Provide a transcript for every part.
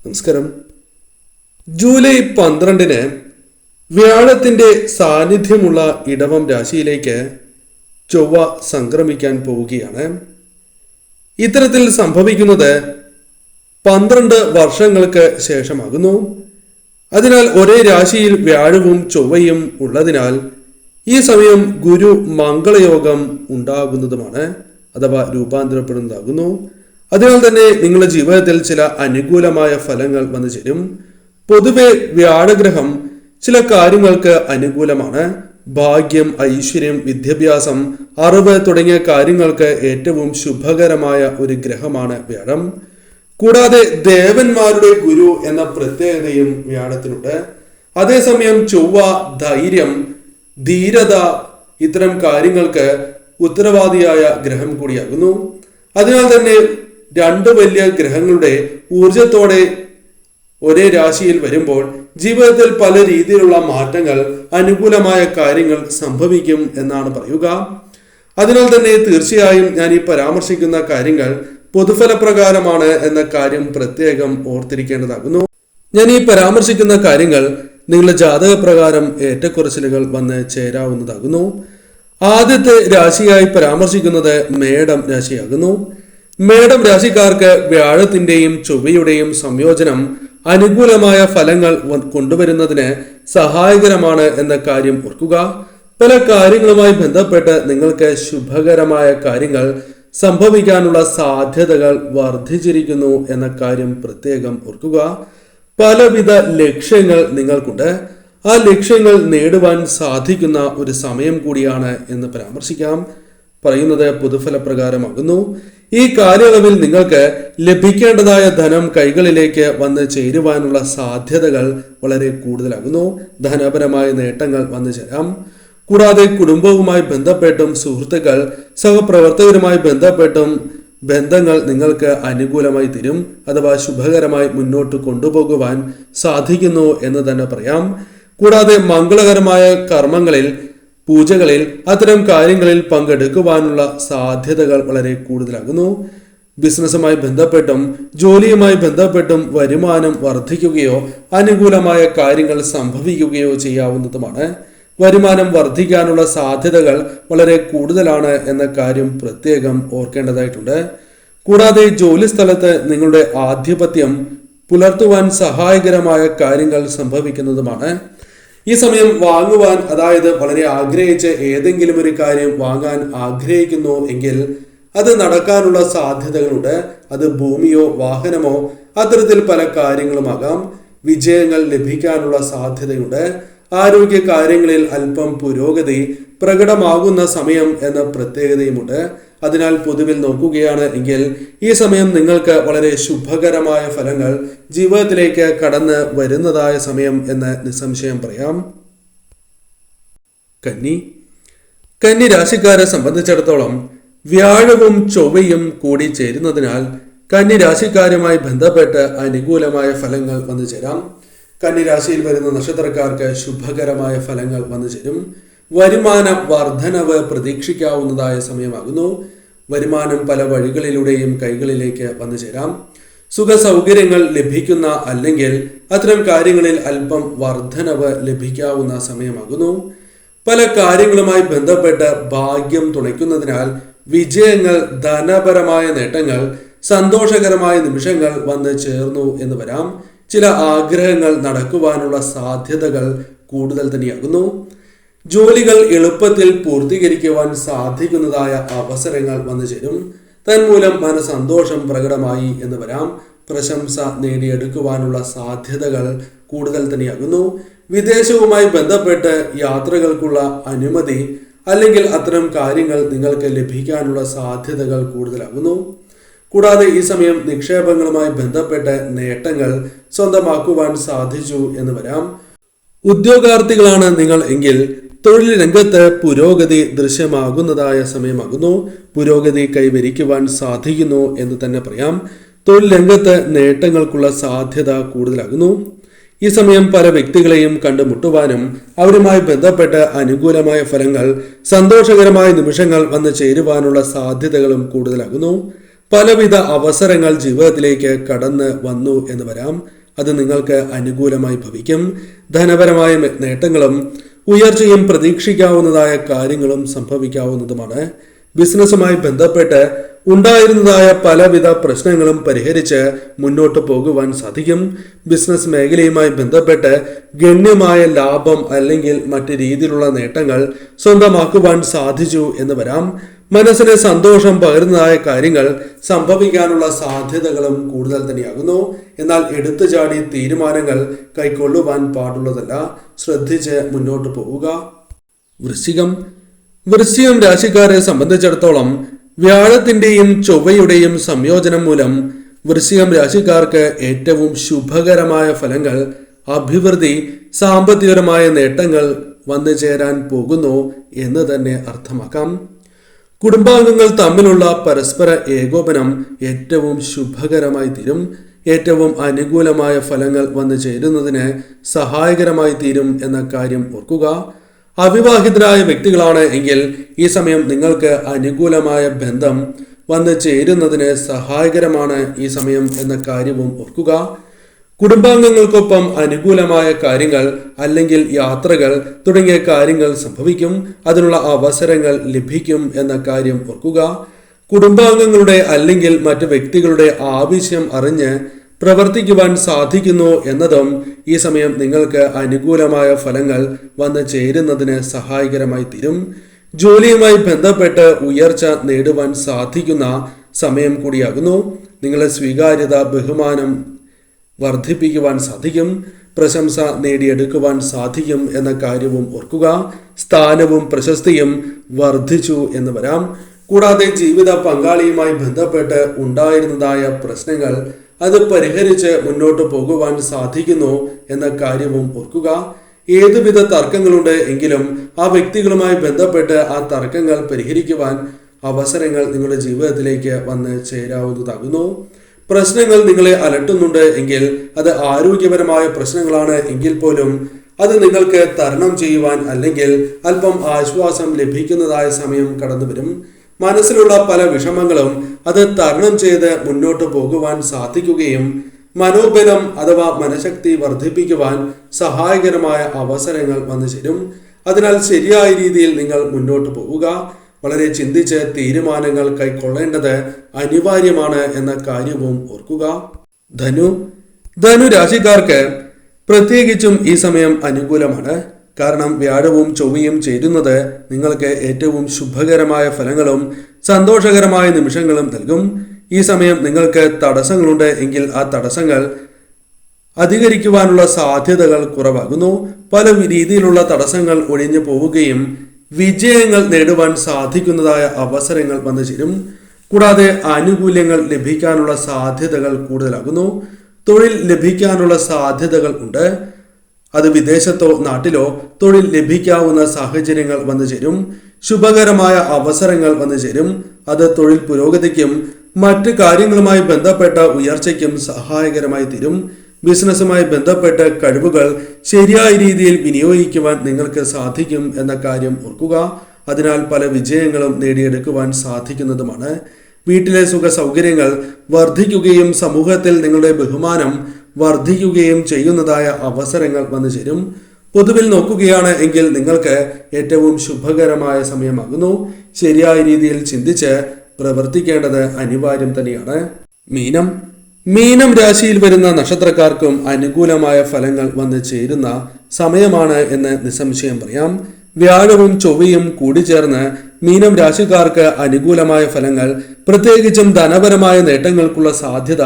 നമസ്കാരം. ജൂലൈ 12 വ്യാഴത്തിന്റെ സാന്നിധ്യമുള്ള ഇടവം രാശിയിലേക്ക് ചൊവ്വ സംക്രമിക്കാൻ പോവുകയാണ്. ഇത്തരത്തിൽ സംഭവിക്കുന്നത് 12 വർഷങ്ങൾക്ക് ശേഷമാകുന്നു. അതിനാൽ ഒരേ രാശിയിൽ വ്യാഴവും ചൊവ്വയും ഉള്ളതിനാൽ ഈ സമയം ഗുരു മംഗളയോഗം ഉണ്ടാകുന്നതുമാണ്, അഥവാ രൂപാന്തരപ്പെടുന്നതാകുന്നു. അതിനാൽ തന്നെ നിങ്ങളുടെ ജീവിതത്തിൽ ചില അനുകൂലമായ ഫലങ്ങൾ വന്നു ചേരും. പൊതുവെ വ്യാഴഗ്രഹം ചില കാര്യങ്ങൾക്ക് അനുകൂലമാണ്. ഭാഗ്യം, ഐശ്വര്യം, വിദ്യാഭ്യാസം, അറിവ് തുടങ്ങിയ കാര്യങ്ങൾക്ക് ഏറ്റവും ശുഭകരമായ ഒരു ഗ്രഹമാണ് വ്യാഴം. കൂടാതെ ദേവന്മാരുടെ ഗുരു എന്ന പ്രത്യേകതയും വ്യാഴത്തിനുണ്ട്. അതേസമയം ചൊവ്വ ധൈര്യം, ധീരത ഇത്തരം കാര്യങ്ങൾക്ക് ഉത്തരവാദിയായ ഗ്രഹം കൂടിയാകുന്നു. അതിനാൽ തന്നെ 2 വലിയ ഗ്രഹങ്ങളുടെ ഊർജത്തോടെ ഒരേ രാശിയിൽ വരുമ്പോൾ ജീവിതത്തിൽ പല രീതിയിലുള്ള മാറ്റങ്ങൾ, അനുകൂലമായ കാര്യങ്ങൾ സംഭവിക്കും എന്നാണ് പറയുക. അതിനാൽ തന്നെ തീർച്ചയായും ഞാൻ ഈ പരാമർശിക്കുന്ന കാര്യങ്ങൾ പൊതുഫലപ്രകാരമാണ് എന്ന കാര്യം പ്രത്യേകം ഓർത്തിരിക്കേണ്ടതാകുന്നു. ഞാൻ ഈ പരാമർശിക്കുന്ന കാര്യങ്ങൾ നിങ്ങളുടെ ജാതകപ്രകാരം ഏറ്റക്കുറച്ചിലുകൾ വന്ന് ചേരാവുന്നതാകുന്നു. ആദ്യത്തെ രാശിയായി പരാമർശിക്കുന്നത് മേടം രാശിയാകുന്നു. മേടം രാശിക്കാർക്ക് വ്യാഴത്തിന്റെയും ചൊവ്വയുടെയും സംയോജനം അനുകൂലമായ ഫലങ്ങൾ കൊണ്ടുവരുന്നതിന് സഹായകരമാണ് എന്ന കാര്യം ഓർക്കുക. പല കാര്യങ്ങളുമായി ബന്ധപ്പെട്ട് നിങ്ങൾക്ക് ശുഭകരമായ കാര്യങ്ങൾ സംഭവിക്കാനുള്ള സാധ്യതകൾ വർദ്ധിച്ചിരിക്കുന്നു എന്ന കാര്യം പ്രത്യേകം ഓർക്കുക. പലവിധ ലക്ഷ്യങ്ങൾ നിങ്ങൾക്കുണ്ട്. ആ ലക്ഷ്യങ്ങൾ നേടുവാൻ സാധിക്കുന്ന ഒരു സമയം കൂടിയാണ് എന്ന് പരാമർശിക്കാം. പറയുന്നത് പൊതുഫലപ്രകാരമാകുന്നു. ഈ കാലയളവിൽ നിങ്ങൾക്ക് ലഭിക്കേണ്ടതായ ധനം കൈകളിലേക്ക് വന്ന് ചേരുവാനുള്ള സാധ്യതകൾ വളരെ കൂടുതലാകുന്നു. ധനപരമായ നേട്ടങ്ങൾ വന്നു ചേരാം. കൂടാതെ കുടുംബവുമായി ബന്ധപ്പെട്ടും സുഹൃത്തുക്കൾ, സഹപ്രവർത്തകരുമായി ബന്ധപ്പെട്ടും ബന്ധങ്ങൾ നിങ്ങൾക്ക് അനുകൂലമായി തീരും, അഥവാ ശുഭകരമായി മുന്നോട്ട് കൊണ്ടുപോകുവാൻ സാധിക്കുന്നു എന്ന് തന്നെ പറയാം. കൂടാതെ മംഗളകരമായ കർമ്മങ്ങളിൽ, പൂജകളിൽ, അത്തരം കാര്യങ്ങളിൽ പങ്കെടുക്കുവാനുള്ള സാധ്യതകൾ വളരെ കൂടുതലാകുന്നു. ബിസിനസ്സുമായി ബന്ധപ്പെട്ടും ജോലിയുമായി ബന്ധപ്പെട്ടും വരുമാനം വർദ്ധിക്കുകയോ അനുകൂലമായ കാര്യങ്ങൾ സംഭവിക്കുകയോ ചെയ്യാവുന്നതുമാണ്. വരുമാനം വർദ്ധിക്കാനുള്ള സാധ്യതകൾ വളരെ കൂടുതലാണ് എന്ന കാര്യം പ്രത്യേകം ഓർക്കേണ്ടതായിട്ടുണ്ട്. കൂടാതെ ജോലി സ്ഥലത്ത് നിങ്ങളുടെ ആധിപത്യം പുലർത്തുവാൻ സഹായകരമായ കാര്യങ്ങൾ സംഭവിക്കുന്നതുമാണ്. ഈ സമയം വാങ്ങുവാൻ, അതായത് വളരെ ആഗ്രഹിച്ച് ഏതെങ്കിലും ഒരു കാര്യം വാങ്ങാൻ ആഗ്രഹിക്കുന്നു എങ്കിൽ അത് നടക്കാനുള്ള സാധ്യതകളുണ്ട്. അത് ഭൂമിയോ വാഹനമോ അത്തരത്തിൽ പല കാര്യങ്ങളുമാകാം. വിജയങ്ങൾ ലഭിക്കാനുള്ള സാധ്യതയുണ്ട്. ആരോഗ്യ കാര്യങ്ങളിൽ അല്പം പുരോഗതി പ്രകടമാകുന്ന സമയം എന്ന പ്രത്യേകതയുമുണ്ട്. അതിനാൽ പൊതുവിൽ നോക്കുകയാണ് എങ്കിൽ ഈ സമയം നിങ്ങൾക്ക് വളരെ ശുഭകരമായ ഫലങ്ങൾ ജീവിതത്തിലേക്ക് കടന്ന് വരുന്നതായ സമയം എന്ന് നിസ്സംശയം പറയാം. കന്നി രാശിക്കാരെ സംബന്ധിച്ചിടത്തോളം വ്യാഴവും ചൊവ്വയും കൂടി ചേരുന്നതിനാൽ കന്നി രാശിക്കാരുമായി ബന്ധപ്പെട്ട് അനുകൂലമായ ഫലങ്ങൾ വന്നു ചേരാം. കന്നി രാശിയിൽ വരുന്ന നക്ഷത്രക്കാർക്ക് ശുഭകരമായ ഫലങ്ങൾ വന്നു ചേരും. വരുമാന വർധനവ് പ്രതീക്ഷിക്കാവുന്നതായ സമയമാകുന്നു. വരുമാനം പല വഴികളിലൂടെയും കൈകളിലേക്ക് വന്നു ചേരാം. സുഖ സൗകര്യങ്ങൾ ലഭിക്കുന്ന അല്ലെങ്കിൽ അത്തരം കാര്യങ്ങളിൽ അല്പം വർധനവ് ലഭിക്കാവുന്ന സമയമാകുന്നു. പല കാര്യങ്ങളുമായി ബന്ധപ്പെട്ട് ഭാഗ്യം തുണയ്ക്കുന്നതിനാൽ വിജയങ്ങൾ, ധനപരമായ നേട്ടങ്ങൾ, സന്തോഷകരമായ നിമിഷങ്ങൾ വന്ന് ചേർന്നു എന്ന് വരാം. ചില ആഗ്രഹങ്ങൾ നടക്കുവാനുള്ള സാധ്യതകൾ കൂടുതൽ തന്നെയാകുന്നു. ജോലികൾ എളുപ്പത്തിൽ പൂർത്തീകരിക്കുവാൻ സാധിക്കുന്നതായ അവസരങ്ങൾ വന്നു ചേരും. തന്മൂലം മനസന്തോഷം പ്രകടമായി എന്ന് വരാം. പ്രശംസ നേടിയെടുക്കുവാനുള്ള സാധ്യതകൾ കൂടുതൽ തന്നെയാകുന്നു. വിദേശവുമായി ബന്ധപ്പെട്ട് യാത്രകൾക്കുള്ള അനുമതി അല്ലെങ്കിൽ അത്തരം കാര്യങ്ങൾ നിങ്ങൾക്ക് ലഭിക്കാനുള്ള സാധ്യതകൾ കൂടുതലാകുന്നു. കൂടാതെ ഈ സമയം നിക്ഷേപങ്ങളുമായി ബന്ധപ്പെട്ട് നേട്ടങ്ങൾ സ്വന്തമാക്കുവാൻ സാധിച്ചു എന്ന് വരാം. ഉദ്യോഗാർത്ഥികളാണ് നിങ്ങൾ എങ്കിൽ തൊഴിൽ രംഗത്ത് പുരോഗതി ദൃശ്യമാകുന്നതായ സമയമാകുന്നു. പുരോഗതി കൈവരിക്കുവാൻ സാധിക്കുന്നു എന്ന് തന്നെ പറയാം. തൊഴിൽ രംഗത്ത് നേട്ടങ്ങൾക്കുള്ള സാധ്യത കൂടുതലാകുന്നു. ഈ സമയം പല വ്യക്തികളെയും കണ്ടുമുട്ടുവാനും അവരുമായി ബന്ധപ്പെട്ട് അനുകൂലമായ ഫലങ്ങൾ, സന്തോഷകരമായ നിമിഷങ്ങൾ വന്നു ചേരുവാനുള്ള സാധ്യതകളും കൂടുതലാകുന്നു. പലവിധ അവസരങ്ങൾ ജീവിതത്തിലേക്ക് കടന്ന് വന്നു എന്ന് വരാം. അത് നിങ്ങൾക്ക് അനുകൂലമായി ഭവിക്കും. ധനപരമായ നേട്ടങ്ങളും ഉയർച്ചയും പ്രതീക്ഷിക്കാവുന്നതായ കാര്യങ്ങളും സംഭവിക്കാവുന്നതുമാണ്. ബിസിനസ്സുമായി ബന്ധപ്പെട്ട് ഉണ്ടായിരുന്നതായ പലവിധ പ്രശ്നങ്ങളും പരിഹരിച്ച് മുന്നോട്ട് പോകുവാൻ സാധിക്കും. ബിസിനസ് മേഖലയുമായി ബന്ധപ്പെട്ട് ഗണ്യമായ ലാഭം അല്ലെങ്കിൽ മറ്റു രീതിയിലുള്ള നേട്ടങ്ങൾ സ്വന്തമാക്കുവാൻ സാധിച്ചു എന്ന് വരാം. മനസ്സിന് സന്തോഷം പകരുന്നതായ കാര്യങ്ങൾ സംഭവിക്കാനുള്ള സാധ്യതകളും കൂടുതൽ തന്നെയാകുന്നു. എന്നാൽ എടുത്തുചാടി തീരുമാനങ്ങൾ കൈക്കൊള്ളുവാൻ പാടുള്ളതല്ല. ശ്രദ്ധിച്ച് മുന്നോട്ട് പോവുക. വൃശ്ചികം രാശിക്കാരെ സംബന്ധിച്ചിടത്തോളം വ്യാഴത്തിന്റെയും ചൊവ്വയുടെയും സംയോജനം മൂലം വൃശ്ചികം രാശിക്കാർക്ക് ഏറ്റവും ശുഭകരമായ ഫലങ്ങൾ, അഭിവൃദ്ധി, സാമ്പത്തികപരമായ നേട്ടങ്ങൾ വന്നു ചേരാൻ പോകുന്നു എന്ന് തന്നെ അർത്ഥമാക്കാം. കുടുംബാംഗങ്ങൾ തമ്മിലുള്ള പരസ്പര ഏകോപനം ഏറ്റവും ശുഭകരമായി തീരും. ഏറ്റവും അനുകൂലമായ ഫലങ്ങൾ വന്നു ചേരുന്നതിന് സഹായകരമായി തീരും എന്ന കാര്യം ഓർക്കുക. അവിവാഹിതരായ വ്യക്തികളാണ് എങ്കിൽ ഈ സമയം നിങ്ങൾക്ക് അനുകൂലമായ ബന്ധം വന്നു ചേരുന്നതിന് സഹായകരമാണ് ഈ സമയം എന്ന കാര്യവും ഓർക്കുക. കുടുംബാംഗങ്ങൾക്കൊപ്പം അനുകൂലമായ കാര്യങ്ങൾ അല്ലെങ്കിൽ യാത്രകൾ തുടങ്ങിയ കാര്യങ്ങൾ സംഭവിക്കും. അതിനുള്ള അവസരങ്ങൾ ലഭിക്കും എന്ന കാര്യം ഓർക്കുക. കുടുംബാംഗങ്ങളുടെ അല്ലെങ്കിൽ മറ്റു വ്യക്തികളുടെ ആവശ്യം അറിഞ്ഞ് പ്രവർത്തിക്കുവാൻ സാധിക്കുന്നു എന്നതും ഈ സമയം നിങ്ങൾക്ക് അനുകൂലമായ ഫലങ്ങൾ വന്നു ചേരുന്നതിന് സഹായകരമായി തീരും. ജോലിയുമായി ബന്ധപ്പെട്ട് ഉയർച്ച നേടുവാൻ സാധിക്കുന്ന സമയം കൂടിയാകുന്നു. നിങ്ങളുടെ സ്വീകാര്യത, ബഹുമാനം വർദ്ധിപ്പിക്കുവാൻ സാധിക്കും. പ്രശംസ നേടിയെടുക്കുവാൻ സാധിക്കും എന്ന കാര്യവും ഓർക്കുക. സ്ഥാനവും പ്രശസ്തിയും വർദ്ധിച്ചു എന്ന് വരാം. കൂടാതെ ജീവിത പങ്കാളിയുമായി ബന്ധപ്പെട്ട് ഉണ്ടായിരുന്നതായ പ്രശ്നങ്ങൾ അത് പരിഹരിച്ച് മുന്നോട്ട് പോകുവാൻ സാധിക്കുന്നു എന്ന കാര്യവും ഓർക്കുക. ഏതുവിധ തർക്കങ്ങളുണ്ട് എങ്കിലും ആ വ്യക്തികളുമായി ബന്ധപ്പെട്ട് ആ തർക്കങ്ങൾ പരിഹരിക്കുവാൻ അവസരങ്ങൾ നിങ്ങളുടെ ജീവിതത്തിലേക്ക് വന്ന് ചേരാവുന്നതാകുന്നു. പ്രശ്നങ്ങൾ നിങ്ങളെ അലട്ടുന്നുണ്ട് എങ്കിൽ അത് ആരോഗ്യപരമായ പ്രശ്നങ്ങളാണ് എങ്കിൽ പോലും അത് നിങ്ങൾക്ക് തരണം ചെയ്യുവാൻ അല്ലെങ്കിൽ അല്പം ആശ്വാസം ലഭിക്കുന്നതായ സമയം കടന്നു വരും. മനസ്സിലുള്ള പല വിഷമങ്ങളും അത് തരണം ചെയ്ത് മുന്നോട്ട് പോകുവാൻ സാധിക്കുകയും മനോബലം അഥവാ മനഃശക്തി വർദ്ധിപ്പിക്കുവാൻ സഹായകരമായ അവസരങ്ങൾ വന്നു ചേരും. അതിനാൽ ശരിയായ രീതിയിൽ നിങ്ങൾ മുന്നോട്ട് പോവുക. വളരെ ചിന്തിച്ച് തീരുമാനങ്ങൾ കൈക്കൊള്ളേണ്ടത് അനിവാര്യമാണ് എന്ന കാര്യവും ഓർക്കുക. ധനു രാശിക്കാർക്ക് പ്രത്യേകിച്ചും ഈ സമയം അനുകൂലമാണ്. കാരണം വ്യാഴവും ചൊവ്വയും ചേരുന്നത് നിങ്ങൾക്ക് ഏറ്റവും ശുഭകരമായ ഫലങ്ങളും സന്തോഷകരമായ നിമിഷങ്ങളും നൽകും. ഈ സമയം നിങ്ങൾക്ക് തടസ്സങ്ങളുണ്ട് എങ്കിൽ ആ തടസ്സങ്ങൾ അധികരിക്കുവാനുള്ള സാധ്യതകൾ കുറവാകുന്നു. പല രീതിയിലുള്ള തടസ്സങ്ങൾ ഒഴിഞ്ഞു പോവുകയും വിജയങ്ങൾ നേടുവാൻ സാധിക്കുന്നതായ അവസരങ്ങൾ വന്നു ചേരും. കൂടാതെ ആനുകൂല്യങ്ങൾ ലഭിക്കാനുള്ള സാധ്യതകൾ കൂടുതലാകുന്നു. തൊഴിൽ ലഭിക്കാനുള്ള സാധ്യതകൾ ഉണ്ട്. അത് വിദേശത്തോ നാട്ടിലോ തൊഴിൽ ലഭിക്കാവുന്ന സാഹചര്യങ്ങൾ വന്നു ചേരും. ശുഭകരമായ അവസരങ്ങൾ വന്നു ചേരും. അത് തൊഴിൽ പുരോഗതിക്കും മറ്റു കാര്യങ്ങളുമായി ബന്ധപ്പെട്ട ഉയർച്ചയ്ക്കും സഹായകരമായി തീരും. ബിസിനസ്സുമായി ബന്ധപ്പെട്ട കഴിവുകൾ ശരിയായ രീതിയിൽ വിനിയോഗിക്കുവാൻ നിങ്ങൾക്ക് സാധിക്കും എന്ന കാര്യം ഓർക്കുക. അതിനാൽ പല വിജയങ്ങളും നേടിയെടുക്കുവാൻ സാധിക്കുന്നതുമാണ്. വീട്ടിലെ സുഖ സൗകര്യങ്ങൾ വർദ്ധിക്കുകയും സമൂഹത്തിൽ നിങ്ങളുടെ ബഹുമാനം വർദ്ധിക്കുകയും ചെയ്യുന്നതായ അവസരങ്ങൾ വന്നു ചേരും. പൊതുവിൽ നോക്കുകയാണ് എങ്കിൽ നിങ്ങൾക്ക് ഏറ്റവും ശുഭകരമായ സമയമാകുന്നു. ശരിയായ രീതിയിൽ ചിന്തിച്ച് പ്രവർത്തിക്കേണ്ടത് അനിവാര്യം തന്നെയാണ്. മീനം രാശിയിൽ വരുന്ന നക്ഷത്രക്കാർക്കും അനുകൂലമായ ഫലങ്ങൾ വന്നു ചേരുന്ന സമയമാണ് എന്ന് നിസ്സംശയം പറയാം. വ്യാഴവും ചൊവ്വയും കൂടിച്ചേർന്ന് മീനം രാശിക്കാർക്ക് അനുകൂലമായ ഫലങ്ങൾ, പ്രത്യേകിച്ചും ധനപരമായ നേട്ടങ്ങൾക്കുള്ള സാധ്യത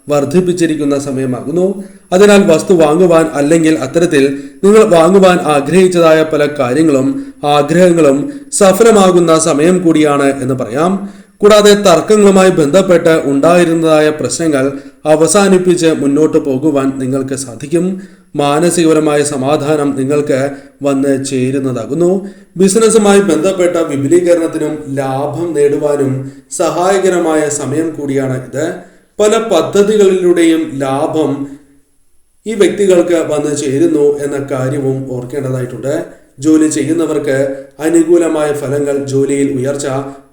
വർദ്ധിപ്പിച്ചിരിക്കുന്ന സമയമാകുന്നു. അതിനാൽ വസ്തു വാങ്ങുവാൻ അല്ലെങ്കിൽ അത്തരത്തിൽ നിങ്ങൾ വാങ്ങുവാൻ ആഗ്രഹിച്ചതായ പല കാര്യങ്ങളും ആഗ്രഹങ്ങളും സഫലമാകുന്ന സമയം കൂടിയാണ് എന്ന് പറയാം. കൂടാതെ തർക്കങ്ങളുമായി ബന്ധപ്പെട്ട് ഉണ്ടായിരുന്നതായ പ്രശ്നങ്ങൾ അവസാനിപ്പിച്ച് മുന്നോട്ട് പോകുവാൻ നിങ്ങൾക്ക് സാധിക്കും. മാനസികപരമായ സമാധാനം നിങ്ങൾക്ക് വന്ന് ചേരുന്നതാകുന്നു. ബിസിനസ്സുമായി ബന്ധപ്പെട്ട വിപുലീകരണത്തിനും ലാഭം നേടുവാനും സഹായകരമായ സമയം കൂടിയാണ് ഇത്. പല പദ്ധതികളിലൂടെയും ലാഭം ഈ വ്യക്തികൾക്ക് വന്നു ചേരുന്നു എന്ന കാര്യവും ഓർക്കേണ്ടതായിട്ടുണ്ട്. ജോലി ചെയ്യുന്നവർക്ക് അനുകൂലമായ ഫലങ്ങൾ, ജോലിയിൽ ഉയർച്ച,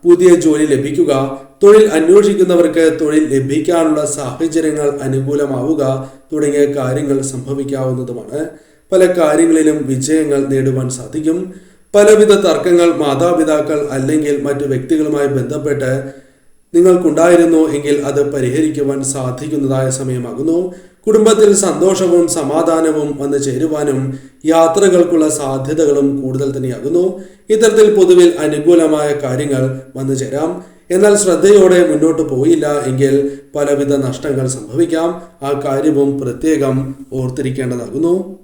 പുതിയ ജോലി ലഭിക്കുക, തൊഴിൽ അന്വേഷിക്കുന്നവർക്ക് തൊഴിൽ ലഭിക്കാനുള്ള സാഹചര്യങ്ങൾ അനുകൂലമാവുക തുടങ്ങിയ കാര്യങ്ങൾ സംഭവിക്കാവുന്നതുമാണ്. പല കാര്യങ്ങളിലും വിജയങ്ങൾ നേടുവാൻ സാധിക്കും. പലവിധ തർക്കങ്ങൾ മാതാപിതാക്കൾ അല്ലെങ്കിൽ മറ്റു വ്യക്തികളുമായി ബന്ധപ്പെട്ട് നിങ്ങൾക്കുണ്ടായിരുന്നു എങ്കിൽ അത് പരിഹരിക്കുവാൻ സാധിക്കുന്നതായ സമയമാകുന്നു. കുടുംബത്തിൽ സന്തോഷവും സമാധാനവും വന്നു ചേരുവാനും യാത്രകൾക്കുള്ള സാധ്യതകളും കൂടുതൽ തന്നെയാകുന്നു. ഇത്തരത്തിൽ പൊതുവിൽ അനുകൂലമായ കാര്യങ്ങൾ വന്നു ചേരാം. എന്നാൽ ശ്രദ്ധയോടെ മുന്നോട്ട് പോയില്ല എങ്കിൽ പലവിധ നഷ്ടങ്ങൾ സംഭവിക്കാം. ആ കാര്യവും പ്രത്യേകം ഓർത്തിരിക്കേണ്ടതാകുന്നു.